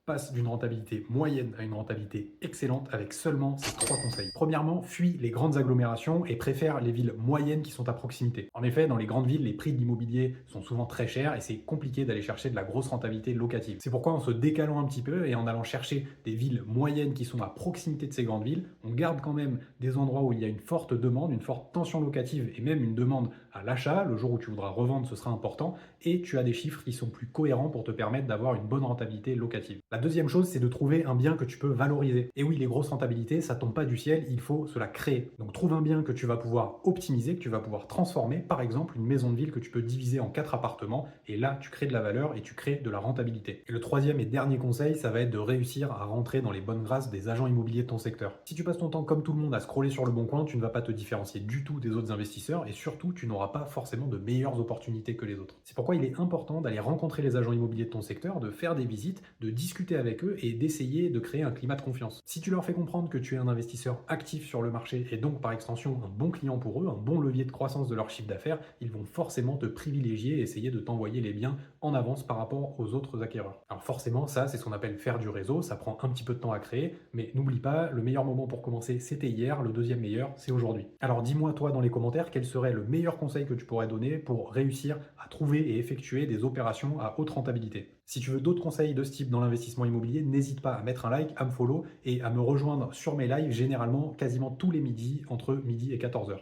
passe d'une rentabilité moyenne à une rentabilité excellente avec seulement ces 3 conseils. Premièrement, fuis les grandes agglomérations et préfère les villes moyennes qui sont à proximité. En effet, dans les grandes villes, les prix de l'immobilier sont souvent très chers et c'est compliqué d'aller chercher de la grosse rentabilité locative. C'est pourquoi en se décalant un petit peu et en allant chercher des villes moyennes qui sont à proximité de ces grandes villes, on garde quand même des endroits où il y a une forte demande, une forte tension locative et même une demande à l'achat. Le jour où tu voudras revendre, ce sera important et tu as des chiffres qui sont plus cohérents pour te permettre d'avoir une bonne rentabilité locative. La deuxième chose, c'est de trouver un bien que tu peux valoriser. Et oui, les grosses rentabilités, ça tombe pas du ciel, il faut se la créer. Donc trouve un bien que tu vas pouvoir optimiser, que tu vas pouvoir transformer, par exemple une maison de ville que tu peux diviser en 4 appartements, et là tu crées de la valeur et tu crées de la rentabilité. Et le troisième et dernier conseil, ça va être de réussir à rentrer dans les bonnes grâces des agents immobiliers de ton secteur. Si tu passes ton temps comme tout le monde à scroller sur le bon coin, tu ne vas pas te différencier du tout des autres investisseurs et surtout tu n'auras pas forcément de meilleures opportunités que les autres. C'est pourquoi il est important d'aller rencontrer les agents immobiliers de ton secteur, de faire des visites, de discuter avec eux et d'essayer de créer un climat de confiance. Si tu leur fais comprendre que tu es un investisseur actif sur le marché et donc par extension un bon client pour eux, un bon levier de croissance de leur chiffre d'affaires, ils vont forcément te privilégier et essayer de t'envoyer les biens en avance par rapport aux autres acquéreurs. Alors forcément, ça c'est ce qu'on appelle faire du réseau, ça prend un petit peu de temps à créer, mais n'oublie pas, le meilleur moment pour commencer c'était hier, le deuxième meilleur c'est aujourd'hui. Alors dis-moi toi dans les commentaires quel serait le meilleur conseil que tu pourrais donner pour réussir à trouver et effectuer des opérations à haute rentabilité. Si tu veux d'autres conseils de ce type dans l'investissement immobilier, n'hésite pas à mettre un like, à me follow et à me rejoindre sur mes lives généralement quasiment tous les midis entre midi et 14h.